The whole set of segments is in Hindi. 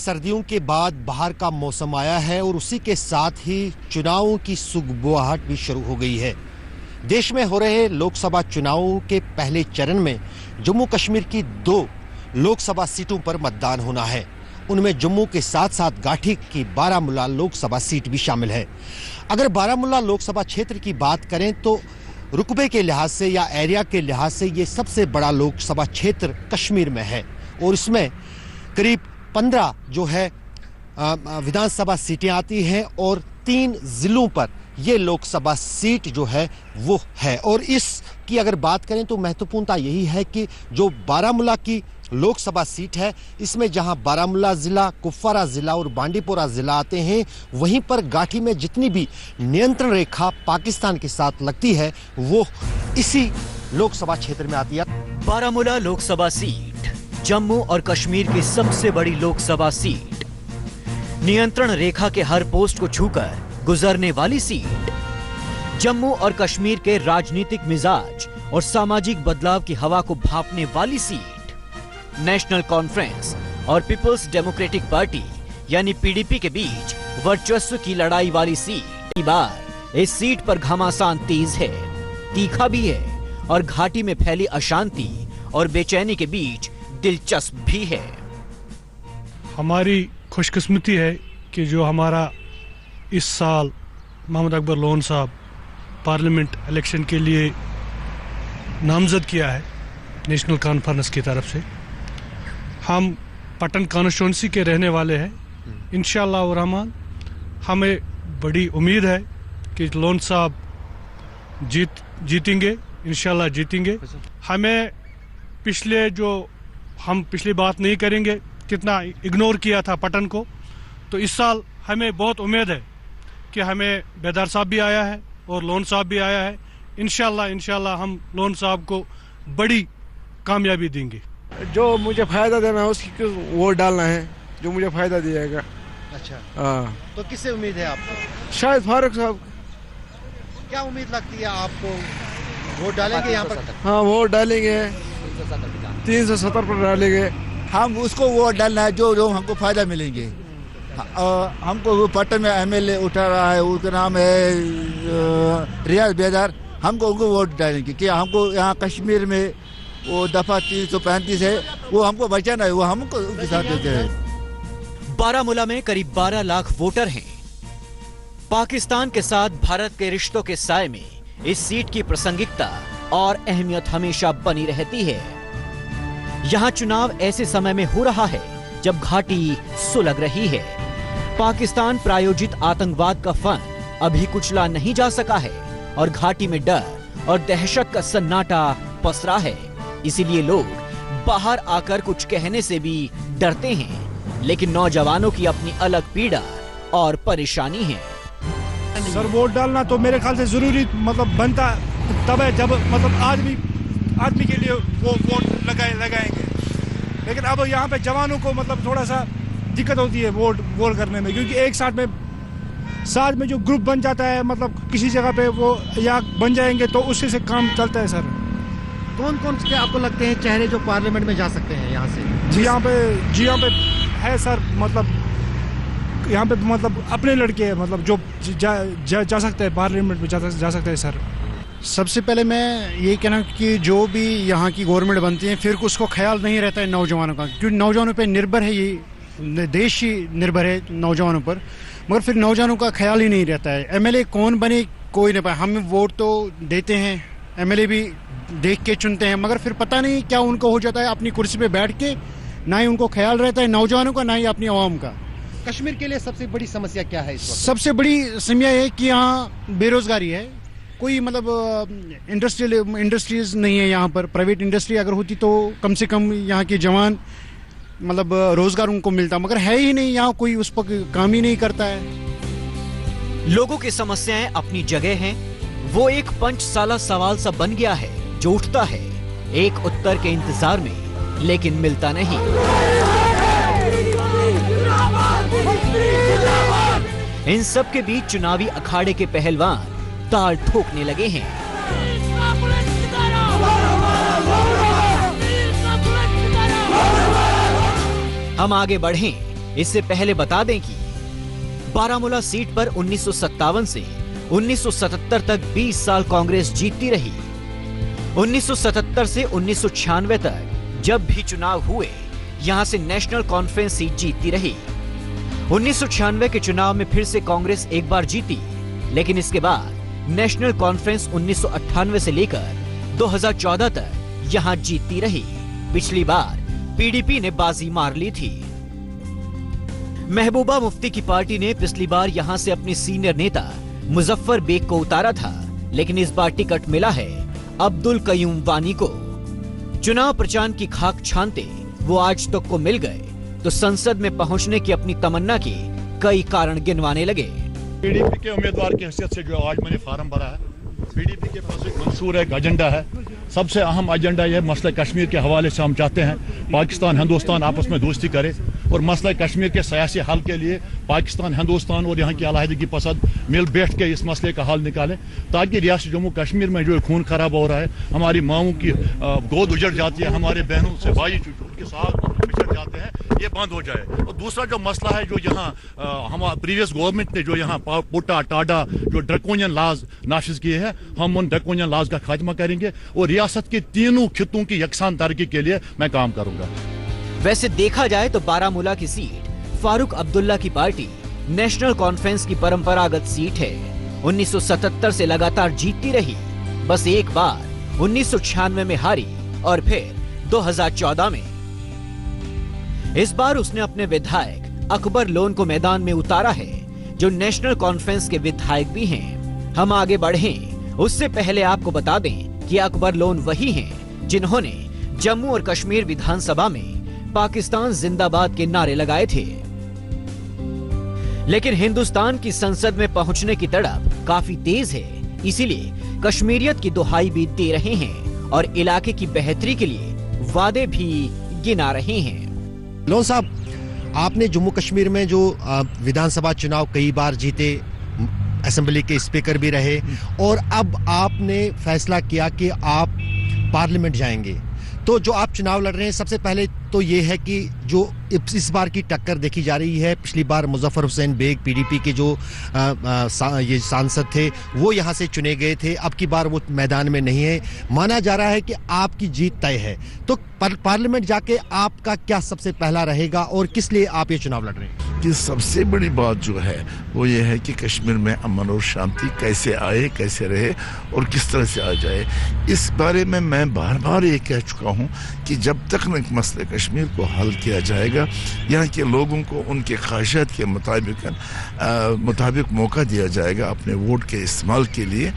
सर्दियों के बाद बाहर का मौसम आया है और उसी के साथ ही चुनावों की सुगबुगाहट भी शुरू हो गई है। देश में हो रहे लोकसभा चुनावों के पहले चरण में जम्मू कश्मीर की 2 लोकसभा सीटों पर मतदान होना है। उनमें जम्मू के साथ साथ गाठी की बारामूला लोकसभा सीट भी शामिल है। अगर बारामूला लोकसभा क्षेत्र की बात करें तो रुकबे के लिहाज से या एरिया के लिहाज से ये सबसे बड़ा लोकसभा क्षेत्र कश्मीर में है और इसमें करीब 15 जो है विधानसभा सीटें आती हैं और 3 जिलों पर ये लोकसभा सीट जो है वो है। और इसकी अगर बात करें तो महत्वपूर्णता यही है कि जो बारामूला की लोकसभा सीट है, इसमें जहां बारामूला जिला, कुपवारा जिला और बांडीपोरा जिला आते हैं, वहीं पर गाठी में जितनी भी नियंत्रण रेखा पाकिस्तान के साथ लगती है वो इसी लोकसभा क्षेत्र में आती है। बारामूला लोकसभा सीट जम्मू और कश्मीर की सबसे बड़ी लोकसभा सीट, नियंत्रण रेखा के हर पोस्ट को छूकर गुजरने वाली सीट, जम्मू और कश्मीर के राजनीतिक मिजाज और सामाजिक बदलाव की हवा को भांपने वाली सीट, नेशनल कॉन्फ्रेंस और पीपल्स डेमोक्रेटिक पार्टी यानी पीडीपी के बीच वर्चस्व की लड़ाई वाली सीट। बार इस सीट पर घमासान तेज है, तीखा भी है और घाटी में फैली अशांति और बेचैनी के बीच दिलचस्प भी है। हमारी खुशकिस्मती है कि जो हमारा इस साल मोहम्मद अकबर लोन साहब पार्लियामेंट इलेक्शन के लिए नामजद किया है नेशनल कॉन्फ्रेंस की तरफ से। हम पटन कॉन्स्टिट्यूंसी के रहने वाले हैं। इंशाअल्लाह रहमान हमें बड़ी उम्मीद है कि लोन साहब जीतेंगे, इंशाअल्लाह जीतेंगे। हमें हम पिछली बात नहीं करेंगे कितना इग्नोर किया था पटन को, तो इस साल हमें बहुत उम्मीद है कि हमें बेदार साहब भी आया है और लोन साहब भी आया है। इंशाअल्लाह हम लोन साहब को बड़ी कामयाबी देंगे। जो मुझे फायदा देना है उसकी वोट डालना है, जो मुझे फायदा दिएगा। अच्छा, हाँ। तो किससे उम्मीद है आपको? शायद फारूक साहब। क्या उम्मीद लगती है आपको? वोट डालेंगे यहाँ पर? हाँ, वोट डालेंगे, 370 पर डालेंगे। हम उसको वोट डालना है जो हमको फायदा मिलेंगे। हमको पटन में एमएलए उठा रहा है, उसका नाम है रियाज बेदार। हमको उनको वोट डालेंगे कि हमको यहाँ कश्मीर में वो दफा 335 है, वो हमको बचाना है, वो हमको उनके साथ देते हैं। बारामूला में करीब 12 लाख वोटर हैं। पाकिस्तान के साथ भारत के रिश्तों के साए में इस सीट की प्रासंगिकता और अहमियत हमेशा बनी रहती है। यहाँ चुनाव ऐसे समय में हो रहा है जब घाटी सुलग रही है। पाकिस्तान प्रायोजित आतंकवाद का फन अभी कुचला नहीं जा सका है और घाटी में डर और दहशत का सन्नाटा पसरा है। इसीलिए लोग बाहर आकर कुछ कहने से भी डरते हैं, लेकिन नौजवानों की अपनी अलग पीड़ा और परेशानी है। सर, वोट डालना तो मेरे ख्याल से जरूरी बनता तब है जब आदमी के लिए वो वोट लगाएंगे। लेकिन अब यहाँ पे जवानों को थोड़ा सा दिक्कत होती है वोट करने में, क्योंकि एक साथ में जो ग्रुप बन जाता है, किसी जगह पे वो या बन जाएंगे तो उससे से काम चलता है। सर, कौन कौन से आपको लगते हैं चेहरे जो पार्लियामेंट में जा सकते हैं यहाँ से? जी यहाँ पे है सर, यहाँ पे अपने लड़के हैं, जो जा सकते हैं पार्लियामेंट में जा सकते हैं। सर, सबसे पहले मैं यही कहना कि जो भी यहाँ की गवर्नमेंट बनती है फिर उसको ख्याल नहीं रहता है नौजवानों का, क्योंकि नौजवानों पे निर्भर है, ये देश ही निर्भर है नौजवानों पर, मगर फिर नौजवानों का ख्याल ही नहीं रहता है। एमएलए कौन बने कोई नहीं पाए। हम वोट तो देते हैं, एमएलए भी देख के चुनते हैं, मगर फिर पता नहीं क्या उनको हो जाता है अपनी कुर्सी पे बैठ के, ना ही उनको ख्याल रहता है नौजवानों का, ना ही अपनी आवाम का। कश्मीर के लिए सबसे बड़ी समस्या क्या है इस वक्त? सबसे बड़ी समस्या है कि यहाँ बेरोजगारी है। कोई इंडस्ट्रीज नहीं है यहाँ पर। प्राइवेट इंडस्ट्री अगर होती तो कम से कम यहाँ के जवान रोजगार उनको मिलता, मगर है ही नहीं। यहाँ कोई उस पर काम ही नहीं करता है। लोगों की समस्याएं अपनी जगह हैं। वो एक 5 साला सवाल सा बन गया है जो उठता है एक उत्तर के इंतजार में, लेकिन मिलता नहीं। इन सब के बीच चुनावी अखाड़े के पहलवान ताल ठोकने लगे हैं। हम आगे बढ़ें इससे पहले बता दें कि बारामूला सीट पर 1957 से 1977 तक 20 साल कांग्रेस जीतती रही। 1977 से 1996 तक जब भी चुनाव हुए, यहां से नेशनल कॉन्फ्रेंस सीट जीतती रही। 1996 के चुनाव में फिर से कांग्रेस एक बार जीती, लेकिन इसके बाद नेशनल कॉन्फ्रेंस 1998 से लेकर 2014 तक यहां जीतती रही। पिछली बार पीडीपी ने बाजी मार ली थी। महबूबा मुफ्ती की पार्टी ने पिछली बार यहां से अपने सीनियर नेता मुजफ्फर बेग को उतारा था, लेकिन इस बार टिकट मिला है अब्दुल कयूम वानी को। चुनाव प्रचार की खाक छानते वो आज तक को मिल गए तो संसद में पहुंचने की अपनी तमन्ना के कई कारण गिनवाने लगे। पीडीपी के उम्मीदवार की हैसियत से जो आज मैंने फार्म भरा है, पीडीपी के पास एक मंसूर है, एक एजेंडा है। सबसे अहम एजेंडा यह मसला कश्मीर के हवाले से हम चाहते हैं पाकिस्तान हिंदुस्तान आपस में दोस्ती करे और मसला कश्मीर के सियासी हल के लिए पाकिस्तान हिंदुस्तान और यहाँ की अलहदगी पसंद मिल बैठ के इस मसले का हल निकालें, ताकि रियासत जम्मू कश्मीर में जो खून खराब हो रहा है, हमारी माओं की गोद उजड़ जाती है, हमारे बहनों से भाई के साथ बिछड़ जाते हैं, ये बंद हो जाए। और दूसरा जो मसला है जो यहाँ हमारे प्रीवियस गवर्नमेंट ने जो यहाँ पोटा टाडा जो ड्रैकोनियन लॉज नाफिज किए हैं, हम उन ड्रैकोनियन लॉज का खात्मा करेंगे और रियासत के तीनों खित्तों की यकसान तरक्की के लिए मैं काम करूंगा। वैसे देखा जाए तो बारामूला की सीट फारूक अब्दुल्ला की पार्टी नेशनल कॉन्फ्रेंस की परंपरागत सीट है। 1977 से लगातार जीतती रही, बस एक बार 1996 में हारी और फिर 2014 में। इस बार उसने अपने विधायक अकबर लोन को मैदान में उतारा है, जो नेशनल कॉन्फ्रेंस के विधायक भी हैं। हम आगे बढ़ें उससे पहले आपको बता दें कि अकबर लोन वही हैं जिन्होंने जम्मू और कश्मीर विधानसभा में पाकिस्तान जिंदाबाद के नारे लगाए थे, लेकिन हिंदुस्तान की संसद में पहुंचने की तड़प काफी तेज है, इसीलिए कश्मीरियत की दुहाई भी दे रहे हैं और इलाके की बेहतरी के लिए वादे भी गिना रहे हैं। लोन साहब, आपने जम्मू कश्मीर में जो विधानसभा चुनाव कई बार जीते, असेंबली के स्पीकर भी रहे और अब आपने फैसला किया कि आप पार्लियामेंट जाएंगे, तो जो आप चुनाव लड़ रहे हैं, सबसे पहले तो ये है कि जो इस बार की टक्कर देखी जा रही है, पिछली बार मुजफ्फर हुसैन बेग पीडीपी के जो ये सांसद थे वो यहाँ से चुने गए थे, अब की बार वो मैदान में नहीं है। माना जा रहा है कि आपकी जीत तय है, तो पार्लियामेंट जाके आपका क्या सबसे पहला रहेगा और किस लिए आप ये चुनाव लड़ रहे हैं? कि सबसे बड़ी बात जो है वो ये है कि कश्मीर में अमन और शांति कैसे आए, कैसे रहे और किस तरह से आ जाए। इस बारे में मैं बार बार ये कह चुका हूँ कि जब तक न मसले कश्मीर को हल किया जाएगा, यहाँ के लोगों को उनके ख्वाहिशात के मुताबिक मौका दिया जाएगा अपने वोट के इस्तेमाल के लिए,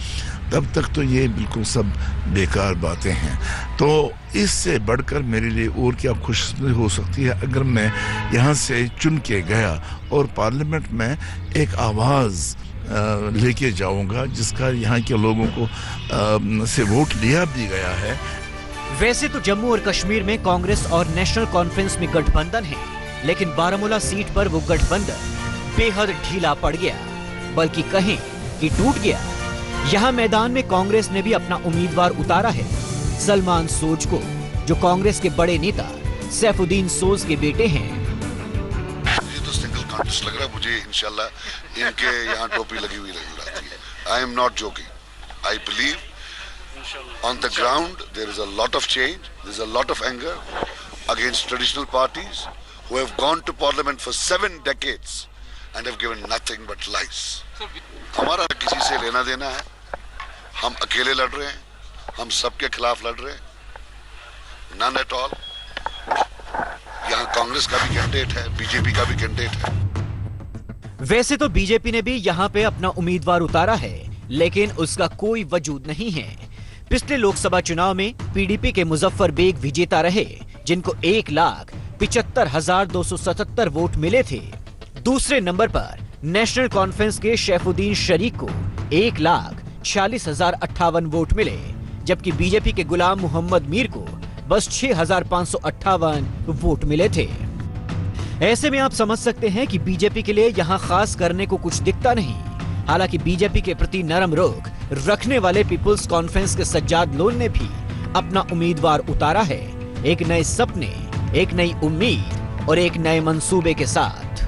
तब तक तो ये बिल्कुल सब बेकार बातें हैं। तो इससे बढ़कर मेरे लिए और क्या खुशकिस्मती हो सकती है अगर मैं यहाँ से चुन के गया और पार्लियामेंट में एक आवाज़ लेके जाऊंगा जिसका यहाँ के लोगों को से वोट लिया भी गया है। वैसे तो जम्मू और कश्मीर में कांग्रेस और नेशनल कॉन्फ्रेंस में गठबंधन है, लेकिन बारामूला सीट पर वो गठबंधन बेहद ढीला पड़ गया, बल्कि कहें कि टूट गया। यहाँ मैदान में कांग्रेस ने भी अपना उम्मीदवार उतारा है, सलमान सोज को, जो कांग्रेस के बड़े नेता सैफुद्दीन सोज के बेटे हैं। ये तो सिंगल कॉन्टेस्ट लग रहा है मुझे, इंशाल्लाह इनके यहाँ टोपी लगी हुई रहती है। I am not joking, I believe on the ground there is a lot of change, there is a lot of anger against traditional parties who have gone to parliament for 7 decades and have given nothing but lies. हमारा किसी से लेना देना है, हम अकेले लड़ रहे हैं, हम सबके खिलाफ लड़ रहे हैं, none at all. यहाँ कांग्रेस का भी कैंडिडेट है, बीजेपी का भी कैंडिडेट है। वैसे तो बीजेपी ने भी यहाँ पे अपना उम्मीदवार उतारा है, लेकिन उसका कोई वजूद नहीं है। पिछले लोकसभा चुनाव में पीडीपी के मुजफ्फर बेग विजेता रहे, जिनको 1,75,277 वोट मिले थे। दूसरे नंबर पर नेशनल कॉन्फ्रेंस के सैफुद्दीन शरीक को 1,46,058 वोट मिले, जबकि बीजेपी के गुलाम मोहम्मद मीर को बस 6,558 वोट मिले थे। ऐसे में आप समझ सकते हैं कि बीजेपी के लिए यहाँ खास करने को कुछ दिखता नहीं। हालांकि बीजेपी के प्रति नरम रुख रखने वाले पीपुल्स कॉन्फ्रेंस के सज्जाद लोन ने भी अपना उम्मीदवार उतारा है, एक नए सपने, एक नई उम्मीद और एक नए मंसूबे के साथ।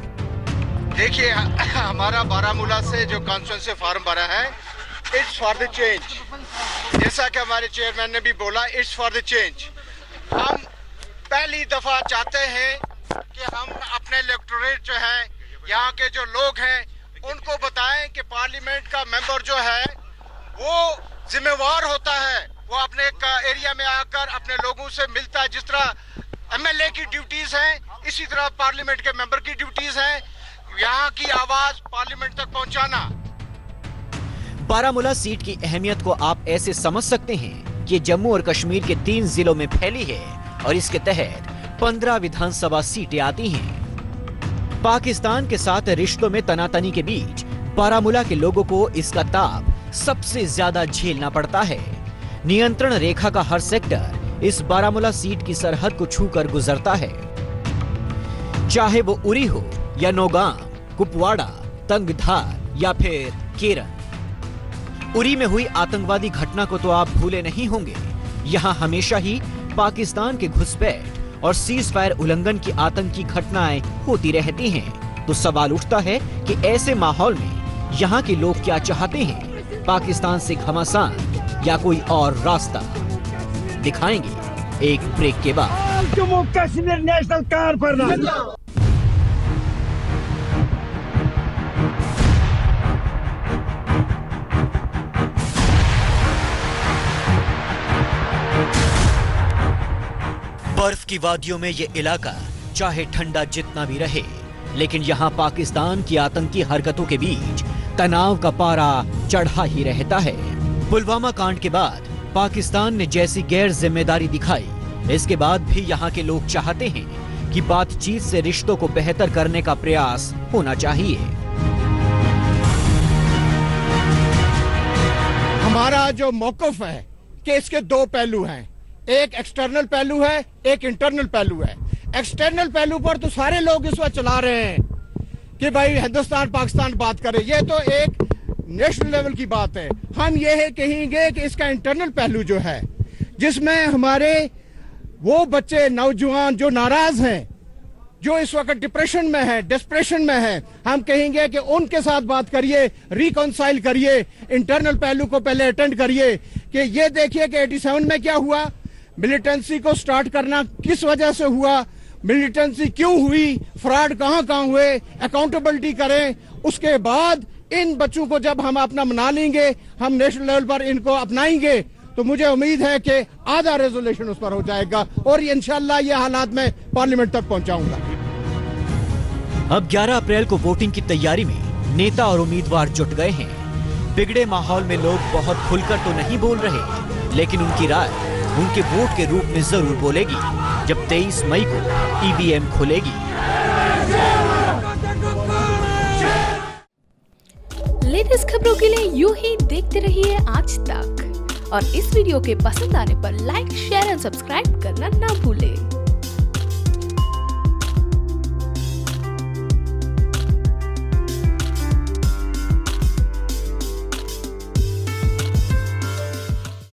देखिए हमारा बारामूला से जो कॉन्स्टिट्यूंसी फॉर्म भरा है, इट्स फॉर द चेंज। जैसा कि हमारे चेयरमैन ने भी बोला, इट्स फॉर द चेंज। हम पहली दफा चाहते हैं कि हम अपने इलेक्टोरेट जो है, यहाँ के जो लोग हैं, उनको बताएं कि पार्लियामेंट का मेंबर जो है वो जिम्मेवार होता है। वो अपने एरिया में आकर अपने लोगों से मिलता है। जिस तरह एमएलए की ड्यूटीज हैं, इसी तरह पार्लियामेंट के मेंबर की ड्यूटीज हैं, यहाँ की आवाज पार्लियामेंट तक पहुंचाना। बारामूला सीट की अहमियत को आप ऐसे समझ सकते हैं कि जम्मू और कश्मीर के 3 जिलों में फैली है और इसके तहत 15 विधानसभा सीटें आती हैं। पाकिस्तान के साथ रिश्तों में तनातनी के बीच बारामूला के लोगों को इसका ताप सबसे ज्यादा झेलना पड़ता है। नियंत्रण रेखा का हर सेक्टर इस बारामूला सीट की सरहद को छूकर गुजरता है। चाहे वो उरी हो या नौगाम, कुपवाड़ा, तंगधार या फिर केरन। उरी में हुई आतंकवादी घटना को तो आप भूले नहीं होंगे। यहाँ हमेशा ही पाकिस्तान के घुसपैठ और सीज फायर उल्लंघन की आतंकी घटनाएं होती रहती हैं। तो सवाल उठता है कि ऐसे माहौल में यहाँ के लोग क्या चाहते हैं? पाकिस्तान से घमासान या कोई और रास्ता? दिखाएंगे एक ब्रेक के बाद। जम्मू कश्मीर नेशनल कार बर्फ की वादियों में ये इलाका चाहे ठंडा जितना भी रहे, लेकिन यहाँ पाकिस्तान की आतंकी हरकतों के बीच तनाव का पारा चढ़ा ही रहता है। पुलवामा कांड के बाद पाकिस्तान ने जैसी गैर जिम्मेदारी दिखाई, इसके बाद भी यहाँ के लोग चाहते हैं कि बातचीत से रिश्तों को बेहतर करने का प्रयास होना चाहिए। हमारा जो मौकफ है कि इसके 2 पहलू हैं, एक एक्सटर्नल पहलू है, एक इंटरनल पहलू है। एक्सटर्नल पहलू पर तो सारे लोग इस वक्त चला रहे हैं कि भाई हिंदुस्तान पाकिस्तान बात करे, ये तो एक नेशनल लेवल की बात है। हम ये है कहेंगे कि इसका इंटरनल पहलू जो है, जिसमें हमारे वो बच्चे नौजवान जो नाराज हैं, जो इस वक्त डिप्रेशन में है, डिस्प्रेशन में है, हम कहेंगे कि उनके साथ बात करिए, रिकॉन्साइल करिए, इंटरनल पहलू को पहले अटेंड करिए कि ये देखिए कि 87 में क्या हुआ, मिलिटेंसी को स्टार्ट करना किस वजह से हुआ, मिलिटेंसी क्यों हुई, फ्रॉड कहां कहां हुए, अकाउंटेबिलिटी करें। उसके बाद इन बच्चों को जब हम अपना मना लेंगे, हम नेशनल लेवल पर इनको अपनाएंगे, तो मुझे उम्मीद है कि आधा रेजोल्यूशन उस पर हो जाएगा और इंशाल्लाह ये हालात में पार्लियामेंट तक पहुंचाऊंगा। अब 11 अप्रैल को वोटिंग की तैयारी में नेता और उम्मीदवार जुट गए हैं। बिगड़े माहौल में लोग बहुत खुलकर तो नहीं बोल रहे, लेकिन उनकी राय उनके वोट के रूप में जरूर बोलेगी जब 23 मई को ईवीएम खुलेगी। लेटेस्ट खबरों के लिए यूं ही देखते रहिए आज तक और इस वीडियो के पसंद आने पर लाइक, शेयर एंड सब्सक्राइब करना ना भूलें।